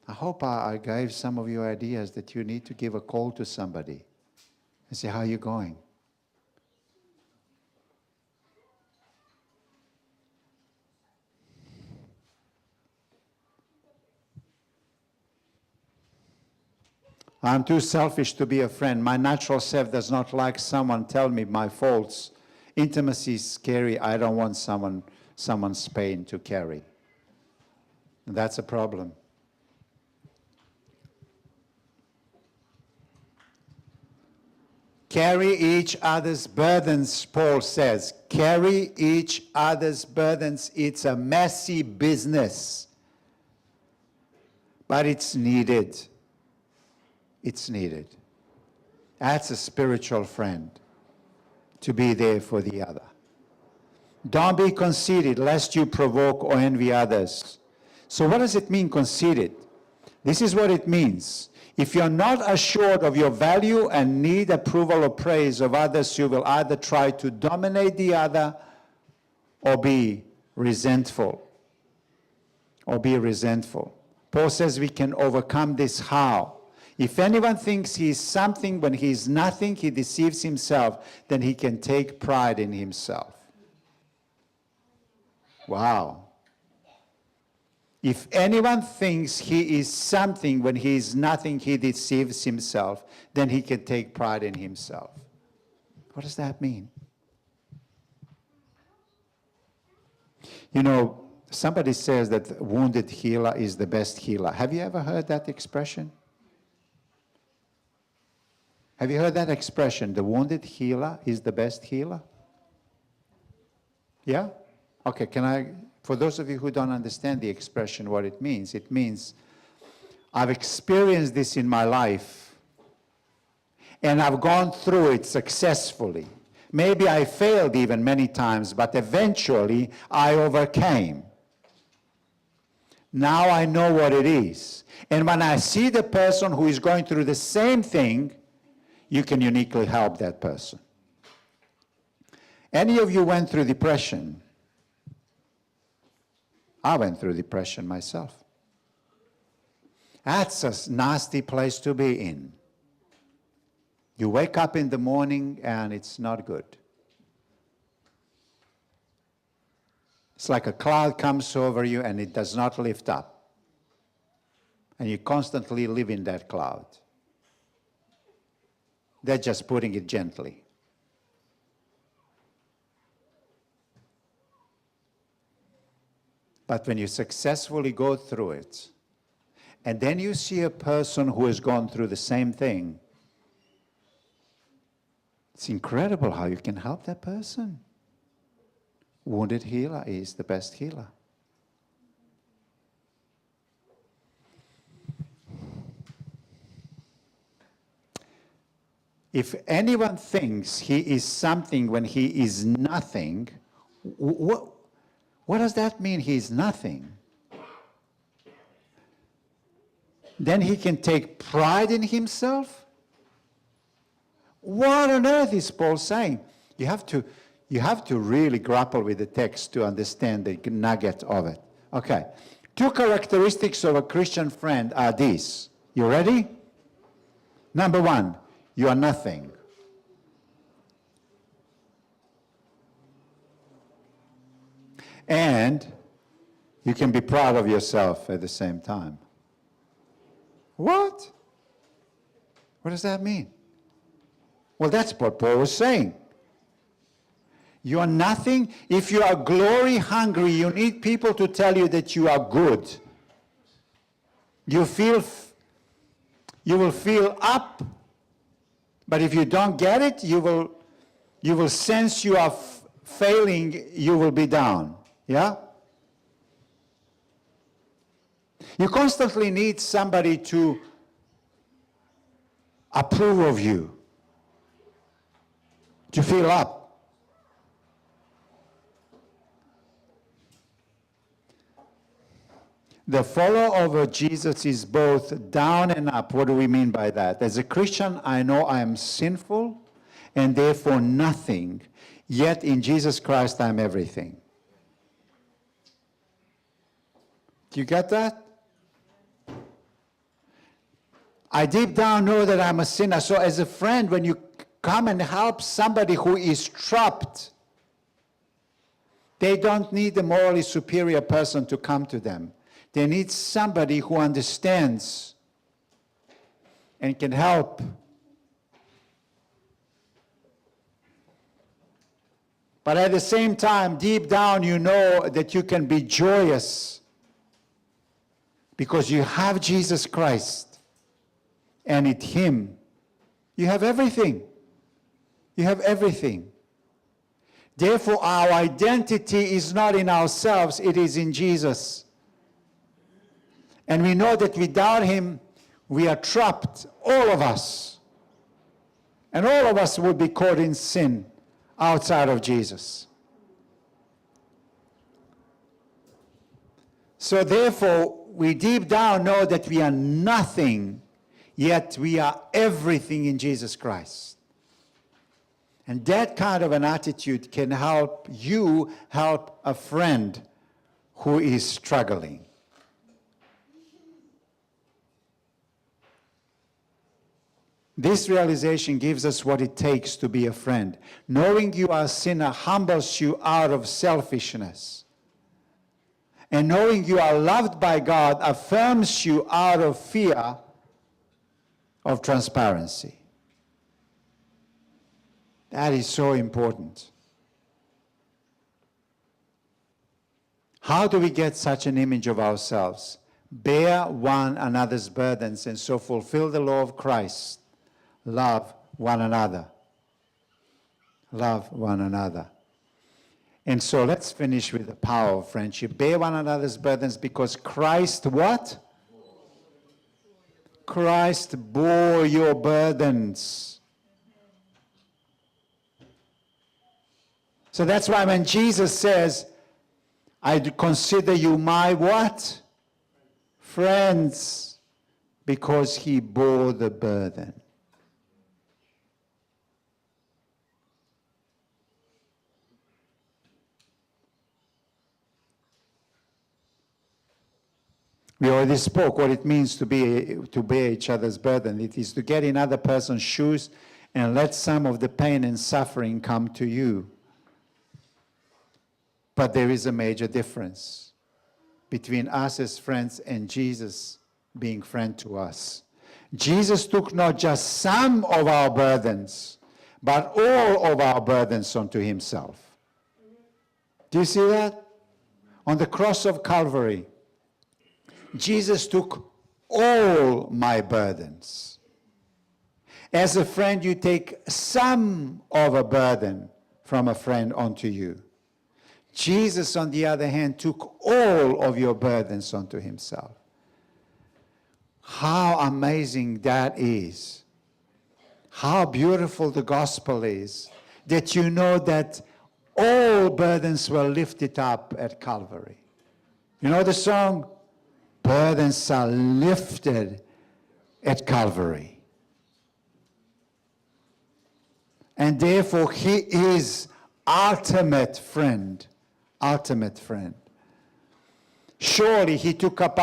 I hope I gave some of you ideas that you need to give a call to somebody and say, how are you going? I'm too selfish to be a friend. My natural self does not like someone tell me my faults. Intimacy is scary. I don't want someone's pain to carry. And that's a problem. Carry each other's burdens, Paul says. Carry each other's burdens. It's a messy business. But it's needed. It's needed. That's a spiritual friend, to be there for the other. Don't be conceited, lest you provoke or envy others. So what does it mean, conceited? This is what it means. If you're not assured of your value and need approval or praise of others, you will either try to dominate the other or be resentful. Paul says we can overcome this how? If anyone thinks he is something when he is nothing, he deceives himself, then he can take pride in himself. Wow. If anyone thinks he is something when he is nothing, he deceives himself, then he can take pride in himself. What does that mean? You know, somebody says that wounded healer is the best healer. Have you ever heard that expression? Have you heard that expression, the wounded healer is the best healer? Yeah? Okay, for those of you who don't understand the expression, what it means I've experienced this in my life, and I've gone through it successfully. Maybe I failed even many times, but eventually I overcame. Now I know what it is. And when I see the person who is going through the same thing, you can uniquely help that person. Any of you went through depression? I went through depression myself. That's a nasty place to be in. You wake up in the morning and it's not good. It's like a cloud comes over you and it does not lift up. And you constantly live in that cloud. They're just putting it gently. But when you successfully go through it, and then you see a person who has gone through the same thing, it's incredible how you can help that person. Wounded healer is the best healer. If anyone thinks he is something when he is nothing, what does that mean, he is nothing? Then he can take pride in himself? What on earth is Paul saying? You have to really grapple with the text to understand the nugget of it. Okay. 2 characteristics of a Christian friend are these. You ready? Number 1, you are nothing. And you can be proud of yourself at the same time. What? What does that mean? Well, that's what Paul was saying. You are nothing. If you are glory hungry, you need people to tell you that you are good. You will feel up, but if you don't get it, you will sense you are failing, you will be down. Yeah? You constantly need somebody to approve of you, to feel up. The follower of Jesus is both down and up. What do we mean by that? As a Christian, I know I am sinful and therefore nothing, yet in Jesus Christ I am everything. Do you get that? I deep down know that I'm a sinner. So as a friend, when you come and help somebody who is trapped, they don't need a morally superior person to come to them. They need somebody who understands and can help. But at the same time, deep down, you know that you can be joyous because you have Jesus Christ, and in Him, you have everything. You have everything. Therefore, our identity is not in ourselves, it is in Jesus. And we know that without Him, we are trapped, all of us. And all of us would be caught in sin outside of Jesus. So therefore, we deep down know that we are nothing, yet we are everything in Jesus Christ. And that kind of an attitude can help you help a friend who is struggling. This realization gives us what it takes to be a friend. Knowing you are a sinner humbles you out of selfishness. And knowing you are loved by God affirms you out of fear of transparency. That is so important. How do we get such an image of ourselves? Bear one another's burdens and so fulfill the law of Christ. Love one another. Love one another. And so let's finish with the power of friendship. Bear one another's burdens because Christ what? Christ bore your burdens. So that's why when Jesus says, I consider you my what? Friends, because He bore the burden. We already spoke what it means to bear each other's burden. It is to get in other person's shoes and let some of the pain and suffering come to you. But there is a major difference between us as friends and Jesus being friend to us. Jesus took not just some of our burdens, but all of our burdens onto himself. Do you see that? On the cross of Calvary, Jesus took all my burdens. As a friend, you take some of a burden from a friend onto you. Jesus, on the other hand, took all of your burdens onto himself. How amazing that is. How beautiful the gospel is, that you know that all burdens were lifted up at Calvary. You know the song? Burdens are lifted at Calvary. And therefore, he is ultimate friend. Ultimate friend. Surely he took up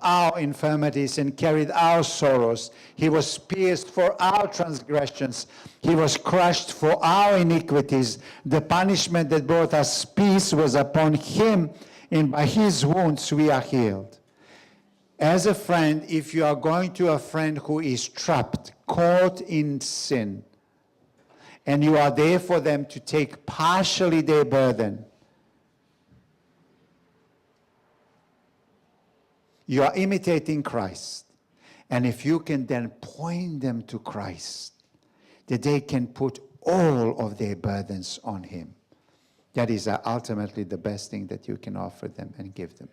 our infirmities and carried our sorrows. He was pierced for our transgressions. He was crushed for our iniquities. The punishment that brought us peace was upon him, and by his wounds we are healed. As a friend, if you are going to a friend who is trapped, caught in sin, and you are there for them to take partially their burden, you are imitating Christ. And if you can then point them to Christ, that they can put all of their burdens on him, that is ultimately the best thing that you can offer them and give them.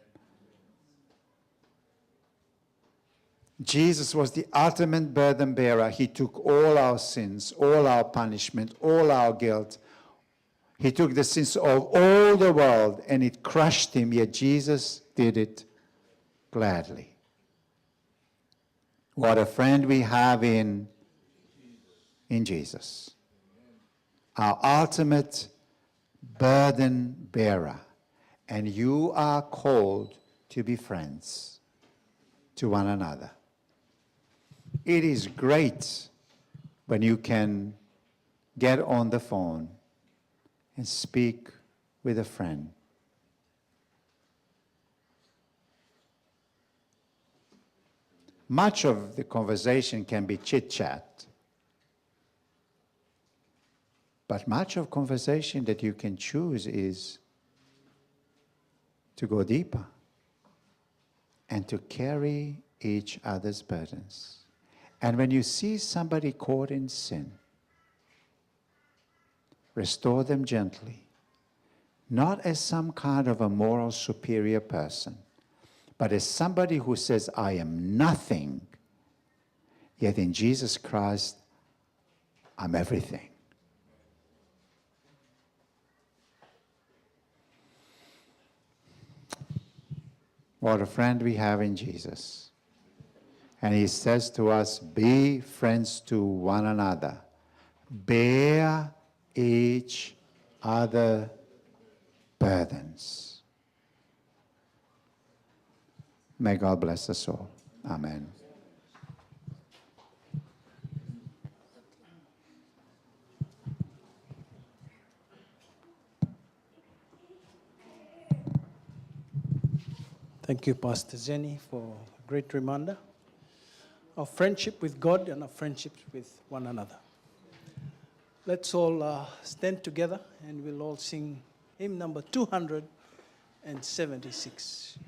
Jesus was the ultimate burden bearer. He took all our sins, all our punishment, all our guilt. He took the sins of all the world, and it crushed him, yet Jesus did it gladly. What a friend we have in Jesus. Our ultimate burden bearer. And you are called to be friends to one another. It is great when you can get on the phone and speak with a friend. Much of the conversation can be chit-chat, but much of conversation that you can choose is to go deeper and to carry each other's burdens. And when you see somebody caught in sin, restore them gently, not as some kind of a moral superior person, but as somebody who says, I am nothing, yet in Jesus Christ, I'm everything. What a friend we have in Jesus. And he says to us, be friends to one another. Bear each other burdens. May God bless us all. Amen. Thank you, Pastor Zeny, for a great reminder of friendship with God and of friendship with one another. Let's all stand together and we'll all sing hymn number 276.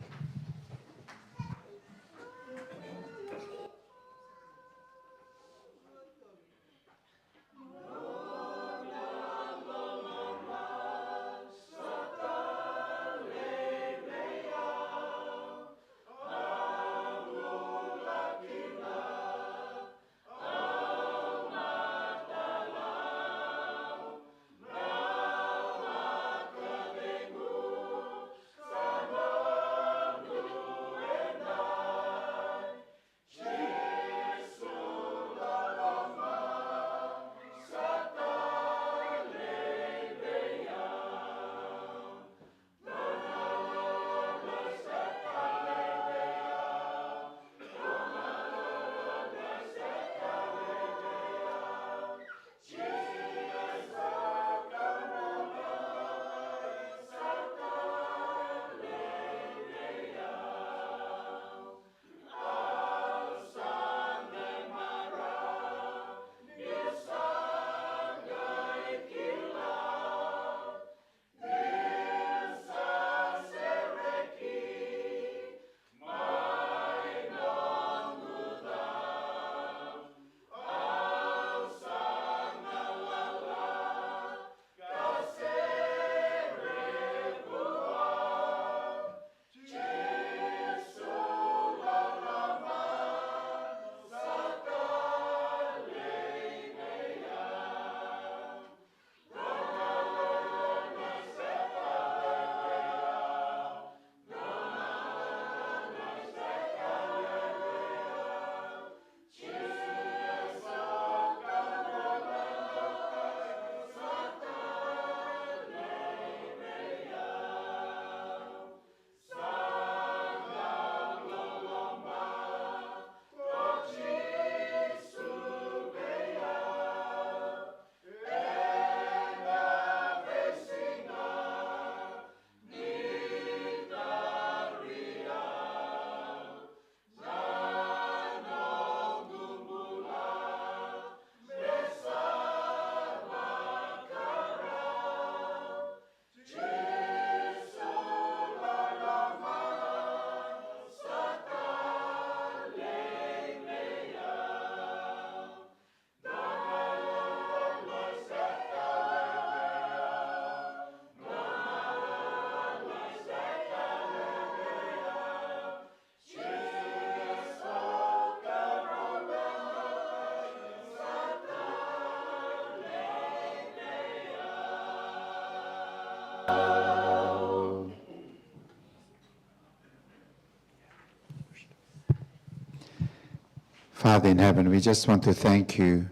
Father in heaven, we just want to thank you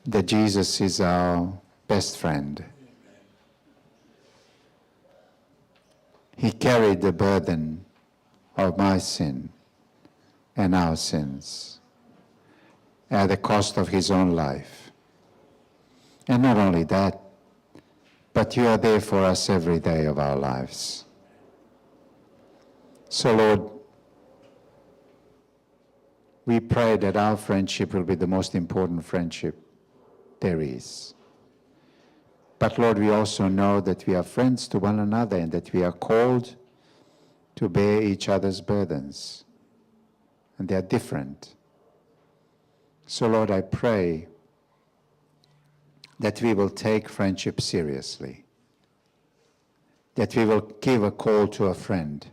that Jesus is our best friend. He carried the burden of my sin and our sins at the cost of his own life. And not only that, but you are there for us every day of our lives. So Lord, we pray that our friendship will be the most important friendship there is. But Lord, we also know that we are friends to one another and that we are called to bear each other's burdens. And they are different. So Lord, I pray that we will take friendship seriously, that we will give a call to a friend,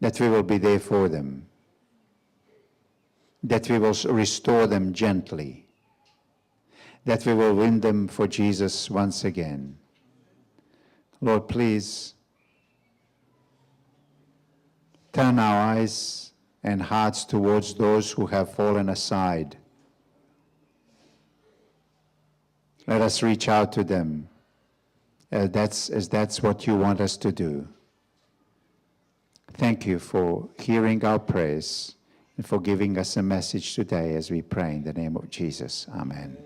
that we will be there for them, that we will restore them gently, that we will win them for Jesus once again. Lord, please turn our eyes and hearts towards those who have fallen aside. Let us reach out to them as that's what you want us to do. Thank you for hearing our prayers and for giving us a message today as we pray in the name of Jesus. Amen.